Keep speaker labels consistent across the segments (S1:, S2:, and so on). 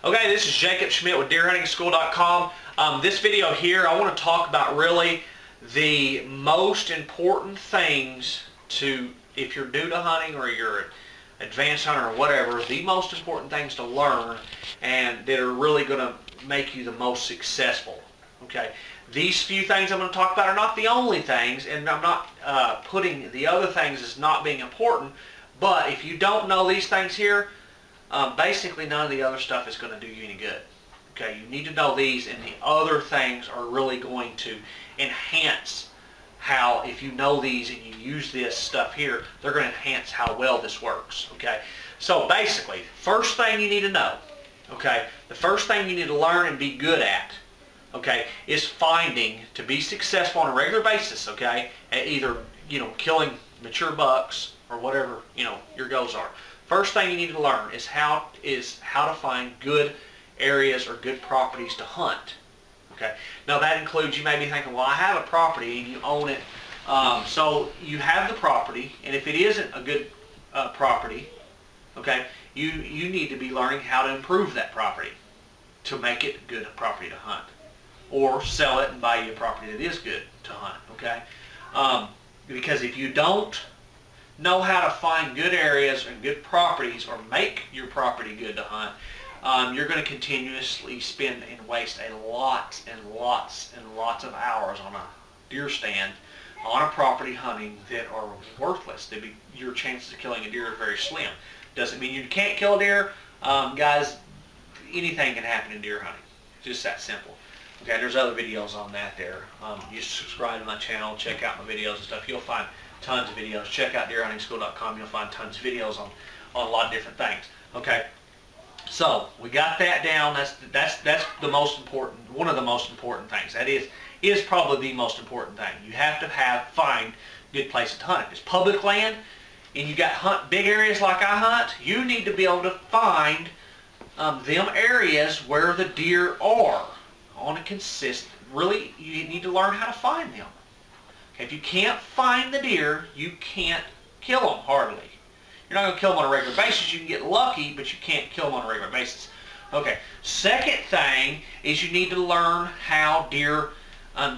S1: Okay, this is Jacob Schmidt with deerhuntingschool.com. This video here, I want to talk about really the most important things to, if you're new to hunting or you're an advanced hunter or whatever, the most important things to learn and that are really going to make you the most successful. Okay, these few things I'm going to talk about are not the only things, and I'm not putting the other things as not being important, but if you don't know these things here, basically none of the other stuff is going to do you any good. Okay, you need to know these, and the other things are really going to enhance how, if you know these and you use this stuff here, they're going to enhance how well this works. Okay, so basically, first thing you need to know, okay, the first thing you need to learn and be good at, okay, is finding, to be successful on a regular basis, okay, at either, killing mature bucks or whatever, your goals are. First thing you need to learn is how to find good areas or good properties to hunt. Okay. Now that includes, you may be thinking, well, I have a property and you own it. So you have the property, and if it isn't a good property, okay, you need to be learning how to improve that property to make it a good property to hunt, or sell it and buy you a property that is good to hunt. Okay. Because if you don't know how to find good areas and good properties, or make your property good to hunt, you're going to continuously spend and waste lots and lots of hours on a deer stand on a property hunting that are worthless. Your chances of killing a deer are very slim. Doesn't mean you can't kill a deer. Guys, anything can happen in deer hunting. Just that simple. Okay, there's other videos on that there. You subscribe to my channel, check out my videos and stuff. You'll find tons of videos. Check out deerhuntingschool.com. You'll find tons of videos on a lot of different things. Okay, so we got that down. That's the most important, one of the most important things. That is probably the most important thing. You have to find good places to hunt. If it's public land and you got hunt big areas like I hunt, you need to be able to find them areas where the deer are on a consistent. Really, you need to learn how to find them. If you can't find the deer, you can't kill them hardly. You're not going to kill them on a regular basis. You can get lucky, but you can't kill them on a regular basis. Okay, second thing is you need to learn how deer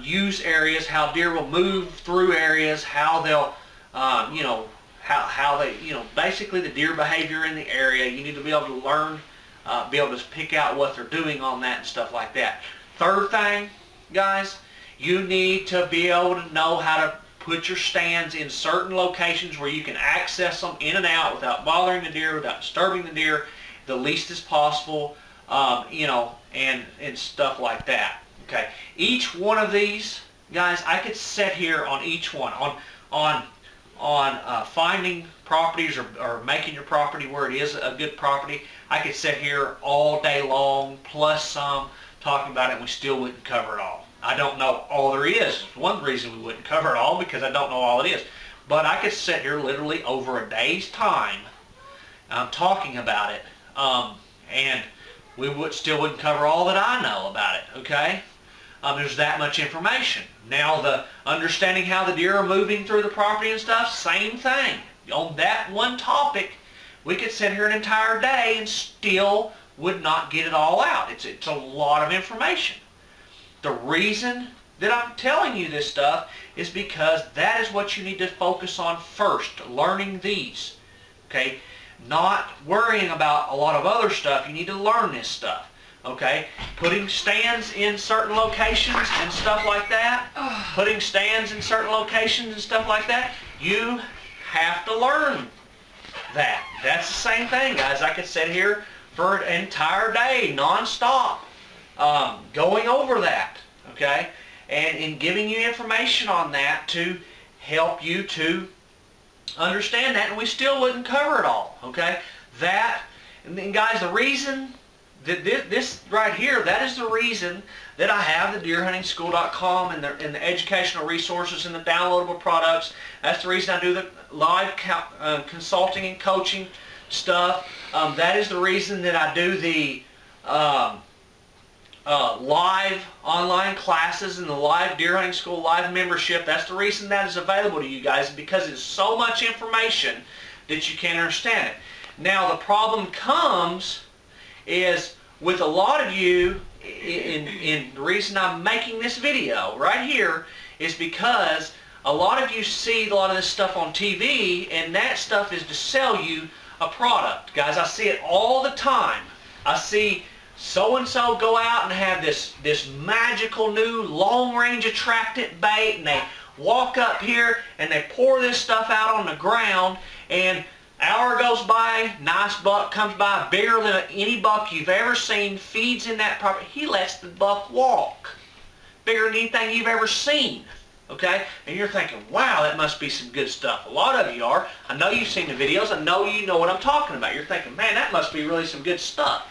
S1: use areas, how deer will move through areas, how they'll, how they, basically the deer behavior in the area. You need to be able to learn, be able to pick out what they're doing on that and stuff like that. Third thing, guys, you need to be able to know how to put your stands in certain locations where you can access them in and out without bothering the deer, without disturbing the deer, the least as possible, and stuff like that. Okay, each one of these, guys, I could sit here on each one, on finding properties or making your property where it is a good property. I could sit here all day long, plus some, talking about it, and we still wouldn't cover it all. I don't know all there is. One reason we wouldn't cover it all, because I don't know all it is. But I could sit here literally over a day's time talking about it, and we still wouldn't cover all that I know about it. Okay, there's that much information. Now, the understanding how the deer are moving through the property and stuff, same thing. On that one topic, we could sit here an entire day and still would not get it all out. It's a lot of information. The reason that I'm telling you this stuff is because that is what you need to focus on first, learning these. Okay, not worrying about a lot of other stuff. You need to learn this stuff. Okay, putting stands in certain locations and stuff like that, putting stands in certain locations and stuff like that, you have to learn that. That's the same thing, guys. I could sit here for an entire day non-stop going over that, okay, and giving you information on that to help you to understand that, and we still wouldn't cover it all. Okay, that, and then, guys, the reason that this right here, that is the reason that I have the deerhuntingschool.com and the educational resources and the downloadable products. That's the reason I do the live consulting and coaching stuff. That is the reason that I do the live online classes and the live Deer Hunting School live membership. That's the reason that is available to you guys, because it's so much information that you can't understand it. Now the problem comes is with a lot of you, in the reason I'm making this video right here is because a lot of you see a lot of this stuff on TV, and that stuff is to sell you a product. Guys, I see it all the time. I see so-and-so go out and have this magical new long-range attractant bait, and they walk up here and they pour this stuff out on the ground, and hour goes by, nice buck comes by, bigger than any buck you've ever seen, feeds in that property. He lets the buck walk. Bigger than anything you've ever seen. Okay? And you're thinking, wow, that must be some good stuff. A lot of you are. I know you've seen the videos. I know you know what I'm talking about. You're thinking, man, that must be really some good stuff.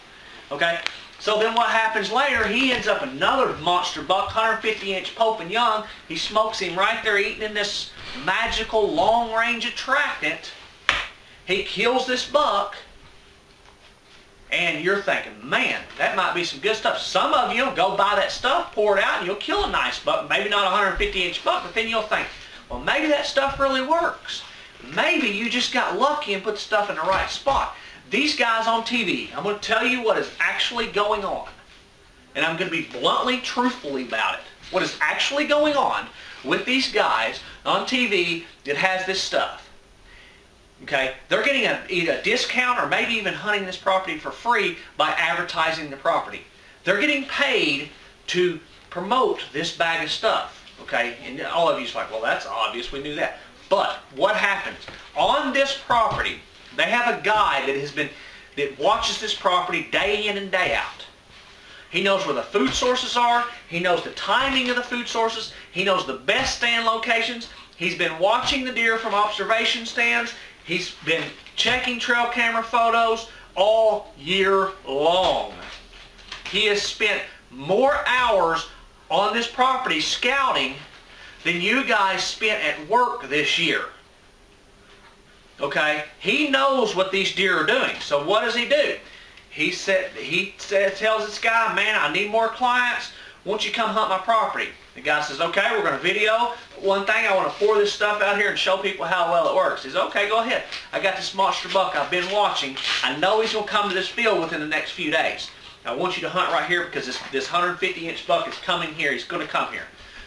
S1: Okay? So then what happens later, he ends up another monster buck, 150-inch Pope and Young. He smokes him right there eating in this magical long-range attractant. He kills this buck, and you're thinking, man, that might be some good stuff. Some of you will go buy that stuff, pour it out, and you'll kill a nice buck. Maybe not a 150-inch buck, but then you'll think, well, maybe that stuff really works. Maybe you just got lucky and put the stuff in the right spot. These guys on TV, I'm going to tell you what is actually going on. And I'm going to be bluntly, truthfully about it. What is actually going on with these guys on TV that has this stuff. Okay, they're getting either a discount or maybe even hunting this property for free by advertising the property. They're getting paid to promote this bag of stuff. Okay, and all of you's like, well, that's obvious, we knew that. But what happens on this property? They have a guy that watches this property day in and day out. He knows where the food sources are. He knows the timing of the food sources. He knows the best stand locations. He's been watching the deer from observation stands. He's been checking trail camera photos all year long. He has spent more hours on this property scouting than you guys spent at work this year. Okay? He knows what these deer are doing. So what does he do? He tells this guy, man, I need more clients. Won't you come hunt my property? The guy says, okay, we're going to video. One thing, I want to pour this stuff out here and show people how well it works. He says, okay, go ahead. I got this monster buck I've been watching. I know he's going to come to this field within the next few days. I want you to hunt right here because this 150-inch buck is coming here. He's going to come here.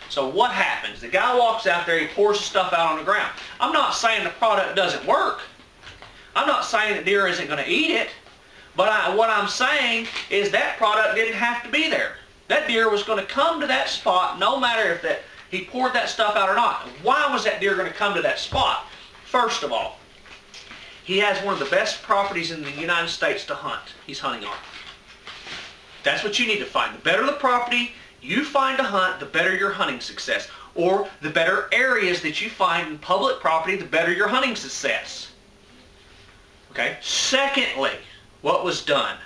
S1: So what happens? The guy walks out there, he pours the stuff out on the ground. I'm not saying the product doesn't work. I'm not saying the deer isn't going to eat it. But what I'm saying is that product didn't have to be there. That deer was going to come to that spot no matter if he poured that stuff out or not. Why was that deer going to come to that spot? First of all, he has one of the best properties in the United States to hunt. He's hunting on. That's what you need to find. The better the property you find to hunt, the better your hunting success. Or the better areas that you find in public property, the better your hunting success. Okay? Secondly, what was done?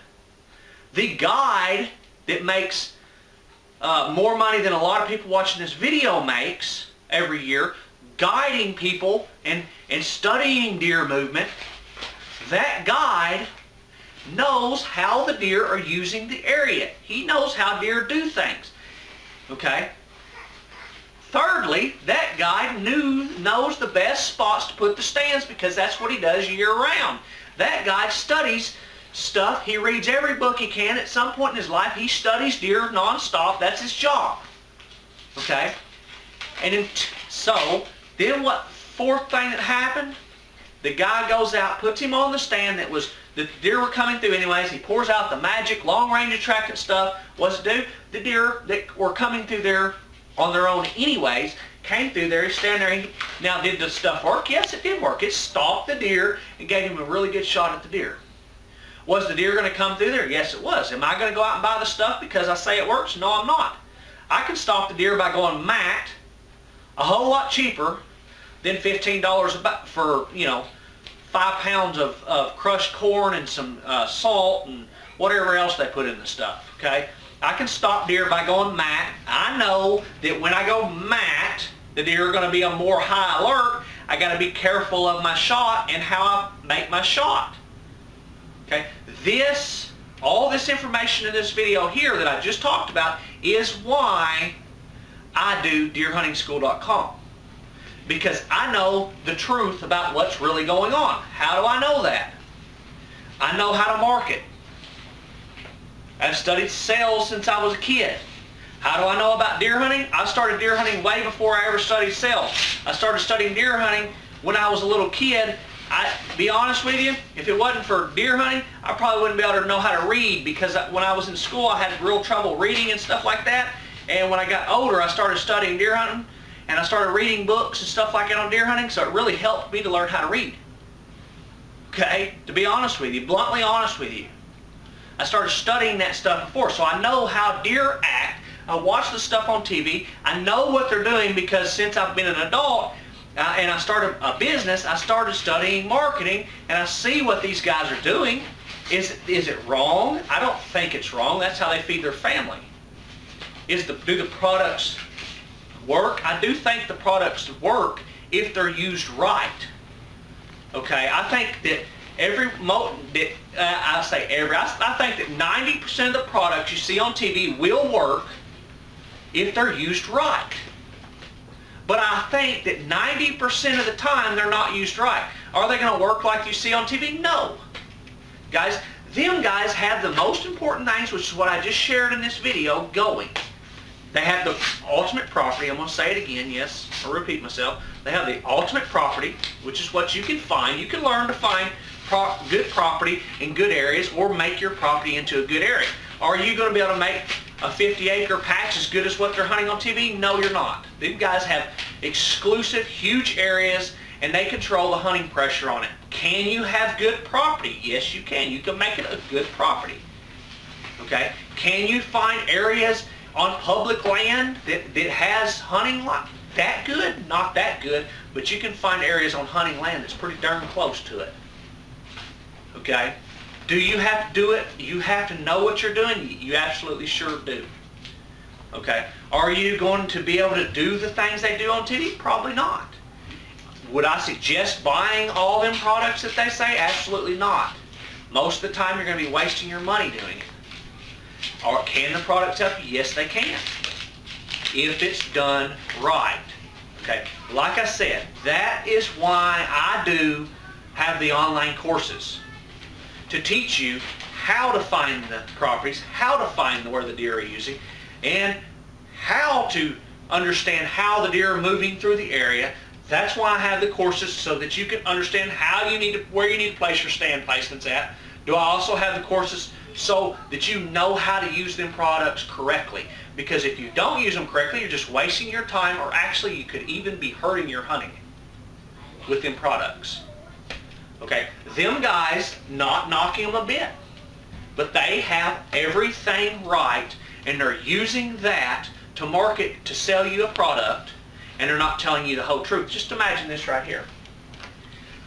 S1: The guide that makes more money than a lot of people watching this video makes every year, guiding people and studying deer movement, that guide knows how the deer are using the area. He knows how deer do things. Okay? Thirdly, that guide knows the best spots to put the stands because that's what he does year-round. That guy studies stuff. He reads every book he can. At some point in his life, he studies deer non-stop. That's his job. Okay? And so, then what fourth thing that happened? The guy goes out, puts him on the stand that the deer were coming through anyways. He pours out the magic long-range attractant stuff. What's it do? The deer that were coming through there on their own anyways came through there. He's standing there. Now, did the stuff work? Yes, it did work. It stalked the deer and gave him a really good shot at the deer. Was the deer going to come through there? Yes, it was. Am I going to go out and buy the stuff because I say it works? No, I'm not. I can stalk the deer by going mat a whole lot cheaper than $15 for, 5 pounds of crushed corn and some salt and whatever else they put in the stuff, okay? I can stalk deer by going mat. I know that when I go mat, the deer are going to be on more high alert. I got to be careful of my shot and how I make my shot. Okay, all this information in this video here that I just talked about is why I do deerhuntingschool.com. Because I know the truth about what's really going on. How do I know that? I know how to market. I've studied sales since I was a kid. How do I know about deer hunting? I started deer hunting way before I ever studied sales. I started studying deer hunting when I was a little kid. Be honest with you, if it wasn't for deer hunting, I probably wouldn't be able to know how to read, because when I was in school I had real trouble reading and stuff like that. And when I got older, I started studying deer hunting, and I started reading books and stuff like that on deer hunting, so it really helped me to learn how to read. Okay? To be honest with you, bluntly honest with you. I started studying that stuff before, so I know how deer act. I watch the stuff on TV. I know what they're doing, because since I've been an adult and I started a business, I started studying marketing, and I see what these guys are doing. Is it wrong? I don't think it's wrong. That's how they feed their family. Do the products work? I do think the products work if they're used right. Okay, I think that I think that 90% of the products you see on TV will work if they're used right. But I think that 90% of the time they're not used right. Are they going to work like you see on TV? No. Guys, them guys have the most important things, which is what I just shared in this video, going. They have the ultimate property. I'm going to say it again, yes, I'll repeat myself. They have the ultimate property, which is what you can find. You can learn to find good property in good areas, or make your property into a good area. Are you going to be able to make a 50-acre patch as good as what they're hunting on TV? No, you're not. These guys have exclusive, huge areas, and they control the hunting pressure on it. Can you have good property? Yes, you can. You can make it a good property. Okay? Can you find areas on public land that has hunting like that good? Not that good, but you can find areas on hunting land that's pretty darn close to it. Okay? Do you have to do it? You have to know what you're doing? You absolutely sure do. Okay? Are you going to be able to do the things they do on TV? Probably not. Would I suggest buying all them products that they say? Absolutely not. Most of the time you're going to be wasting your money doing it. Or can the products help you? Yes, they can, if it's done right. Okay, like I said, that is why I do have the online courses, to teach you how to find the properties, how to find where the deer are using, and how to understand how the deer are moving through the area. That's why I have the courses, so that you can understand how you need to, where you need to place your stand placements at. Do I also have the courses so that you know how to use them products correctly? Because if you don't use them correctly, you're just wasting your time, or actually you could even be hurting your hunting with them products. Okay, them guys, not knocking them a bit, but they have everything right, and they're using that to market, to sell you a product, and they're not telling you the whole truth. Just imagine this right here.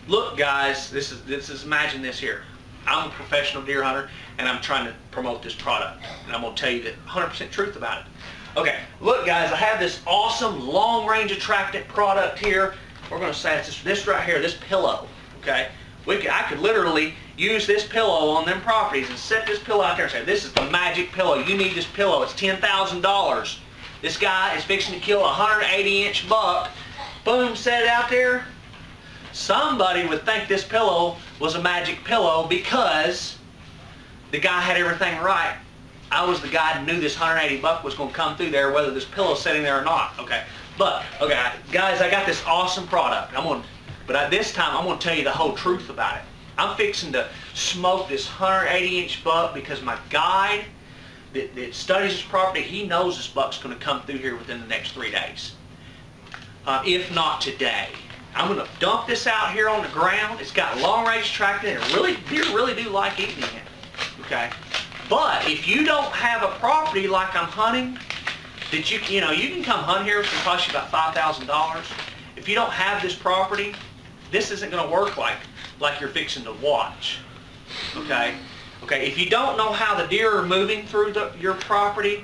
S1: Look, guys, this is imagine this here. I'm a professional deer hunter, and I'm trying to promote this product, and I'm going to tell you the 100% truth about it. Okay, look, guys, I have this awesome long-range attractant product here. We're going to say it's this right here, this pillow. Okay, I could literally use this pillow on them properties and set this pillow out there and say, this is the magic pillow. You need this pillow. It's $10,000. This guy is fixing to kill a 180-inch buck. Boom, set it out there. Somebody would think this pillow was a magic pillow because the guy had everything right. I was the guy who knew this 180 buck was going to come through there, whether this pillow's sitting there or not. Okay, but okay, guys, I got this awesome product. This time I'm going to tell you the whole truth about it. I'm fixing to smoke this 180-inch buck because my guide that studies this property, he knows this buck's going to come through here within the next 3 days, if not today. I'm going to dump this out here on the ground. It's got long-range attractant, and deer really do like eating it. Okay, but if you don't have a property like I'm hunting, that you can come hunt here, it's going to cost you about $5,000. If you don't have this property, this isn't going to work like you're fixing to watch. Okay, if you don't know how the deer are moving through your property,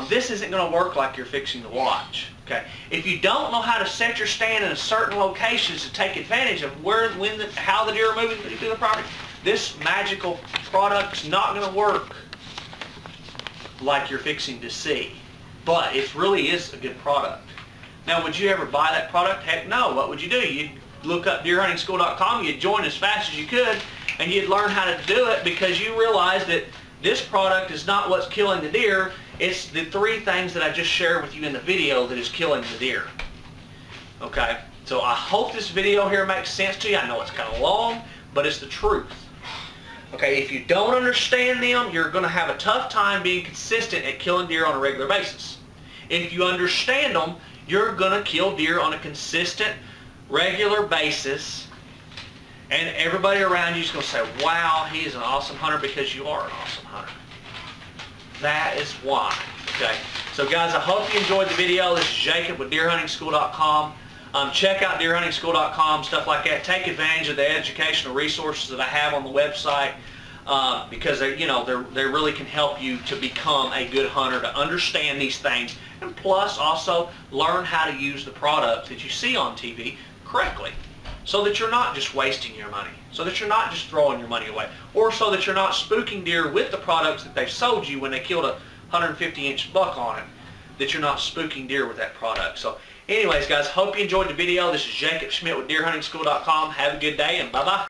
S1: this isn't going to work like you're fixing to watch. Okay, if you don't know how to set your stand in a certain locations to take advantage of how the deer are moving through the property, this magical product's not going to work like you're fixing to see. But it really is a good product. Now, would you ever buy that product? Heck no. What would you do? You'd look up deerhuntingschool.com, you'd join as fast as you could, and you'd learn how to do it, because you realize that this product is not what's killing the deer. It's the 3 things that I just shared with you in the video that is killing the deer. Okay, so I hope this video here makes sense to you. I know it's kind of long, but it's the truth. Okay, if you don't understand them, you're going to have a tough time being consistent at killing deer on a regular basis. If you understand them, you're going to kill deer on a consistent, regular basis, and everybody around you is going to say, wow, he is an awesome hunter, because you are an awesome hunter. That is why. Okay, so guys, I hope you enjoyed the video. This is Jacob with deerhuntingschool.com. Check out deerhuntingschool.com, stuff like that. Take advantage of the educational resources that I have on the website, because they really can help you to become a good hunter, to understand these things, and plus also learn how to use the products that you see on TV correctly, so that you're not just wasting your money, so that you're not just throwing your money away, or so that you're not spooking deer with the products that they've sold you when they killed a 150-inch buck on it, that you're not spooking deer with that product. So anyways, guys, hope you enjoyed the video. This is Jacob Schmidt with deerhuntingschool.com. Have a good day, and bye-bye.